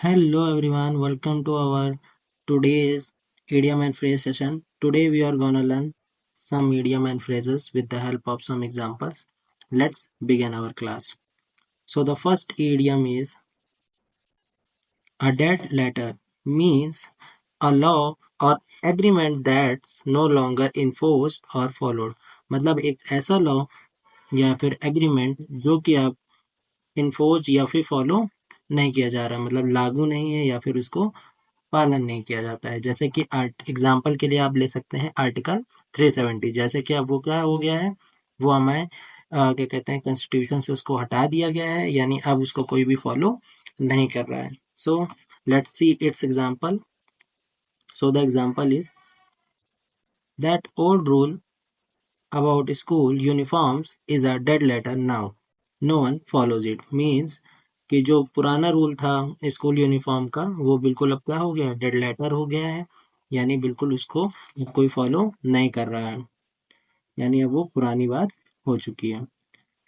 Hello everyone, welcome to our today's idiom and phrase session. Today we are gonna learn some idiom and phrases with the help of some examples. Let's begin our class. So the first idiom is a dead letter means a law or agreement that's no longer enforced or followed. मतलब एक ऐसा law या फिर agreement जो कि आप enforce या फिर फॉलो नहीं किया जा रहा, मतलब लागू नहीं है या फिर उसको पालन नहीं किया जाता है। जैसे कि आर्ट एग्जाम्पल के लिए आप ले सकते हैं आर्टिकल 370। जैसे कि अब वो क्या हो गया है, वो हमें क्या कहते हैं, कॉन्स्टिट्यूशन से उसको हटा दिया गया है, यानी अब उसको कोई भी फॉलो नहीं कर रहा है। सो let's see it's example. So the example is that old rule about school uniforms is a dead letter now. No one follows it. Means कि जो पुराना रूल था स्कूल यूनिफॉर्म का वो बिल्कुल अब क्या हो गया, डेड लेटर हो गया है, यानी बिल्कुल उसको अब कोई फॉलो नहीं कर रहा है, यानी अब वो पुरानी बात हो चुकी है।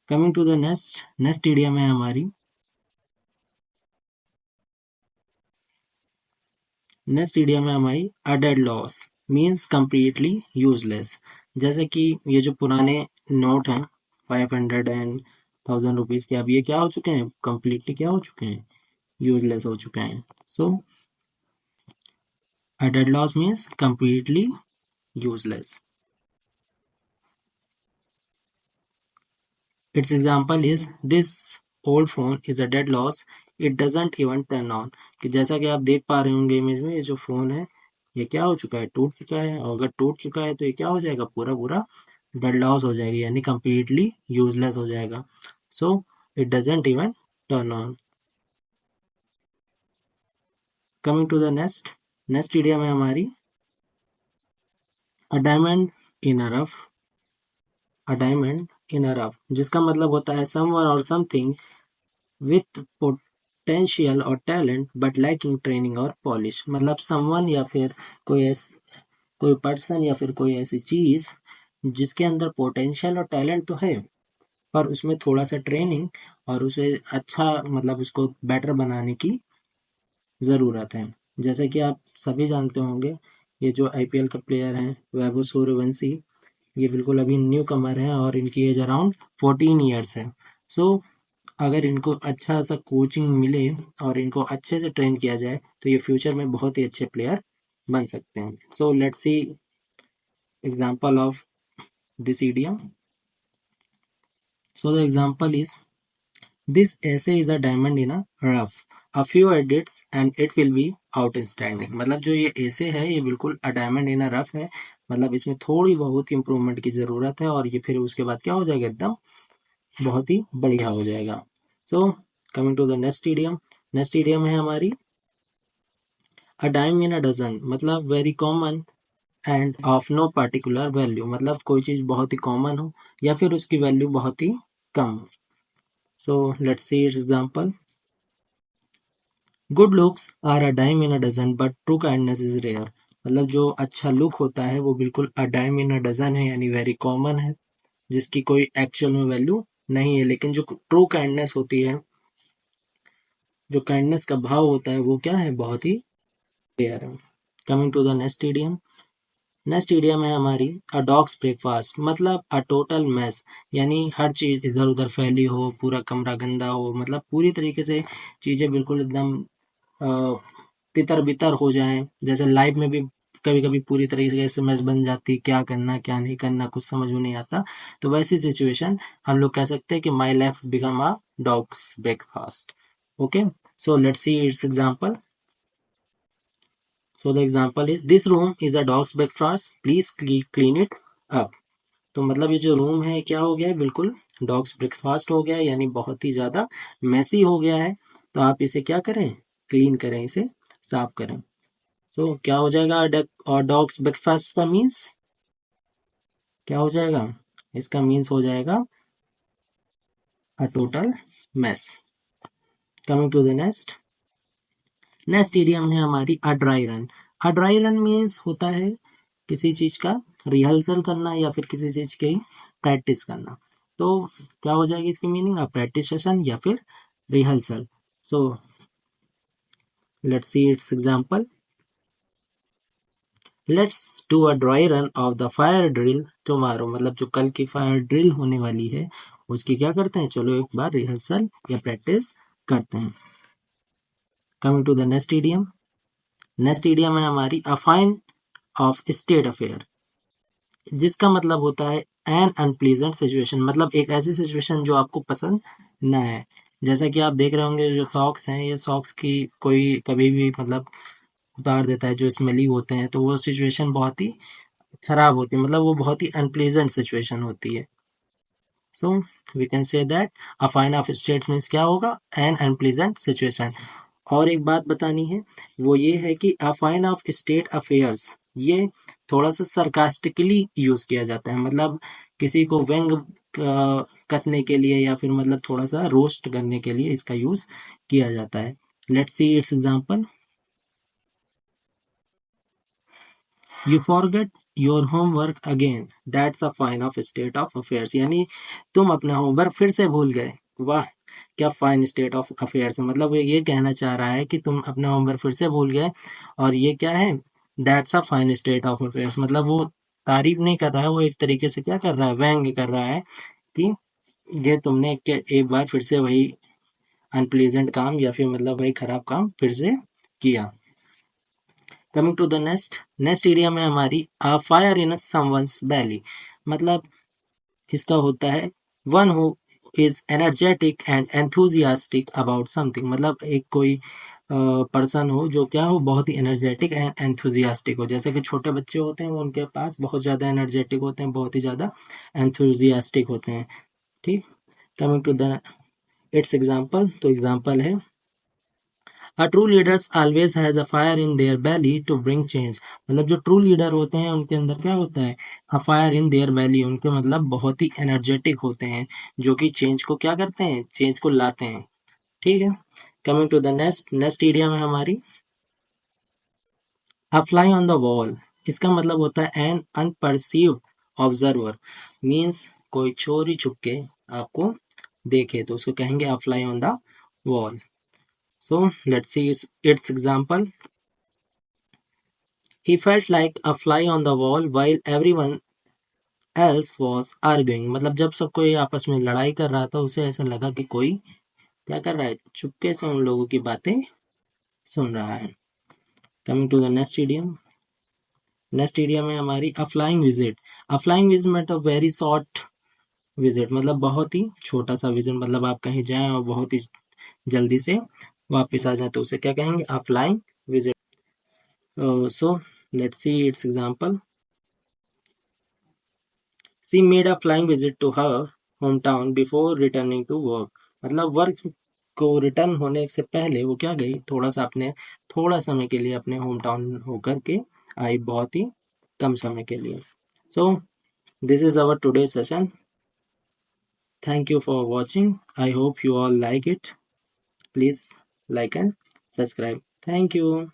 Coming to the next next idiom है हमारी। नेक्स्ट इडियम है हमारी a dead loss means completely useless. जैसे कि ये जो पुराने नोट हैं 500 एंड 1000 रुपीज के, अब ये क्या हो चुके हैं, कम्प्लीटली क्या हो चुके हैं, यूजलेस हो चुके हैं। So a dead loss means completely useless. Its example is this old phone is a dead loss, it doesn't even turn on. कि जैसा कि आप देख पा रहे होंगे इमेज में, ये जो फोन है ये क्या हो चुका है, टूट चुका है, और अगर टूट चुका है तो ये क्या हो जाएगा, पूरा पूरा डेड लॉस हो जाएगी, यानी कंप्लीटली यूजलेस हो जाएगा। So it doesn't even turn on. Coming to the next next idiom है हमारी a diamond in a rough. A diamond in a rough जिसका मतलब होता है समवन और समथिंग विथ पोटेंशियल और टैलेंट बट लैकिंग ट्रेनिंग और पॉलिश। मतलब समवन या फिर कोई पर्सन या फिर कोई ऐसी चीज जिसके अंदर पोटेंशियल और टैलेंट तो है, पर उसमें थोड़ा सा ट्रेनिंग और उसे अच्छा, मतलब उसको बेटर बनाने की ज़रूरत है। जैसे कि आप सभी जानते होंगे, ये जो आईपीएल के प्लेयर हैं वैभव सूर्यवंशी, ये बिल्कुल अभी न्यू कमर हैं और इनकी एज अराउंड 14 ईयर्स है। सो अगर इनको अच्छा सा कोचिंग मिले और इनको अच्छे से ट्रेन किया जाए तो ये फ्यूचर में बहुत ही अच्छे प्लेयर बन सकते हैं। सो let's C example of this idiom. So the example is this essay is a diamond in a rough. A few edits and it will be outstanding. मतलब जो ये essay है ये बिल्कुल a diamond in a rough है, मतलब इसमें थोड़ी बहुत इम्प्रूवमेंट की ज़रूरत है और ये फिर उसके बाद क्या हो जाएगा, एकदम बहुत ही बढ़िया हो जाएगा। So coming to the next idiom. Next idiom है हमारी a dime in a dozen. मतलब very common and of no particular value. मतलब कोई चीज़ बहुत ही कॉमन हो या फिर उसकी वैल्यू बहुत ही कम। So let's see its example. Good looks are a dime in a dozen but true kindness is rare. मतलब जो अच्छा लुक होता है वो बिल्कुल अ डाइम इन अ डजन है, यानी वेरी कॉमन है, जिसकी कोई एक्चुअल में वैल्यू नहीं है। लेकिन जो ट्रू काइंडनेस होती है, जो काइंडनेस का भाव होता है, वो क्या है, बहुत ही रेयर है। Coming to the next idiom. Next idiom है हमारी अ डॉग्स ब्रेकफास्ट। मतलब अ टोटल मैस, यानी हर चीज इधर उधर फैली हो, पूरा कमरा गंदा हो, मतलब पूरी तरीके से चीजें बिल्कुल एकदम तितर बितर हो जाएं। जैसे लाइफ में भी कभी कभी पूरी तरीके से मैच बन जाती, क्या करना क्या नहीं करना कुछ समझ में नहीं आता, तो वैसी सिचुएशन हम लोग कह सकते हैं कि my life become a dogs breakfast. Okay, so let's see its example. So the example is this room is a dogs breakfast, please clean it up. तो मतलब ये जो रूम है क्या हो गया है, बिल्कुल डॉग्स ब्रेकफास्ट हो गया है, यानी बहुत ही ज्यादा मैसी हो गया है। तो आप इसे क्या करें, क्लीन करें, इसे साफ करें। तो क्या हो जाएगा, और डॉग्स ब्रेकफास्ट का मीन्स क्या हो जाएगा, इसका मीन्स हो जाएगा a total mess. Coming to the next next idiom है हमारी a dry run. A dry run means होता है किसी चीज का रिहर्सल करना या फिर किसी चीज की प्रैक्टिस करना। तो क्या हो जाएगी इसकी मीनिंग, अ प्रैक्टिस सेशन या फिर rehearsal. So Let's see its example. Let's do a dry run of the fire drill tomorrow. मतलब जो कल की फायर ड्रिल होने वाली है उसकी क्या करते हैं, चलो एक बार रिहर्सल या प्रैक्टिस करते हैं. Coming to the next idiom. Next idiom है हमारी a fine of state affair, जिसका मतलब होता है एन अनप्लीजेंट सिचुएशन. मतलब एक ऐसी सिचुएशन जो आपको पसंद न है. जैसा कि आप देख रहे होंगे जो सॉक्स हैं, ये सॉक्स की कोई कभी भी मतलब उतार देता है, जो स्मेली होते हैं, तो वो सिचुएशन बहुत ही खराब होती है. मतलब वो बहुत ही अनप्लीजेंट सिचुएशन होती है. So we can say that a fine of state means क्या होगा, एन अनप्लीजेंट सिचुएशन. और एक बात बतानी है, वो ये है कि अ फाइन ऑफ स्टेट अफेयर्स, ये थोड़ा सा सरकास्टिकली यूज किया जाता है. मतलब किसी को व्यंग कसने के लिए या फिर मतलब थोड़ा सा रोस्ट करने के लिए इसका यूज किया जाता है. Let's see its example. You forget your homework again, that's a fine of state of affairs. यानी तुम अपना होमवर्क फिर से भूल गए. वाह, क्या फाइन स्टेट ऑफ अफेयर्स है. मतलब वो ये कहना चाह रहा है कि तुम अपना होमवर्क फिर से भूल गए. और ये क्या है, that's a fine state of affairs. मतलब वो तारीफ नहीं कर रहा है, वो एक तरीके से क्या कर रहा है, व्यंग कर रहा है कि ये तुमने एक बार फिर से वही अनप्लीजेंट काम या फिर मतलब वही खराब काम फिर से किया. Coming to the next idiom है हमारी a fire in someone's belly. मतलब इसका होता है one who is energetic and enthusiastic about something. मतलब एक कोई पर्सन हो जो क्या हो, बहुत ही एनर्जेटिक एंड एंथुजियास्टिक हो. जैसे कि छोटे बच्चे होते हैं, वो उनके पास बहुत ज़्यादा एनर्जेटिक होते हैं, बहुत ही ज़्यादा एंथुजियास्टिक होते हैं. ठीक. Coming to the its example. तो एग्जाम्पल है A true leaders always has a fire in their belly to bring change. मतलब जो ट्रू लीडर होते हैं उनके अंदर क्या होता है, a fire in their belly. उनके मतलब बहुत ही एनर्जेटिक होते हैं, जो कि चेंज को क्या करते हैं, चेंज को लाते हैं. ठीक है. Coming to the next idiom है हमारी a fly on the wall. इसका मतलब होता है an unperceived observer. मीन्स कोई चोरी छुप के आपको देखे तो उसको कहेंगे a fly on the wall. So let's see its example. He felt like a fly on the wall while everyone else was arguing. मतलब जब सब कोई आपस में लड़ाई कर रहा था, उसे ऐसा लगा कि कोई क्या कर रहा है, चुपके से उन लोगों की बातें सुन रहा है. Coming to the next idiom. Next idiom है हमारी a flying visit. A flying visit मतलब वेरी शॉर्ट विजिट. मतलब बहुत ही छोटा सा विजिट. मतलब आप कहीं जाएं और बहुत ही जल्दी से वापस आ जाए तो उसे क्या कहेंगे, अ flying visit. So let's see its example. She made a flying visit to her hometown before returning to work. मतलब वर्क को रिटर्न होने से पहले वो क्या गई, थोड़ा सा अपने थोड़ा समय के लिए अपने होम टाउन होकर के आई, बहुत ही कम समय के लिए. So this is our today session. Thank you for watching. I hope you all like it. Please like and subscribe. Thank you.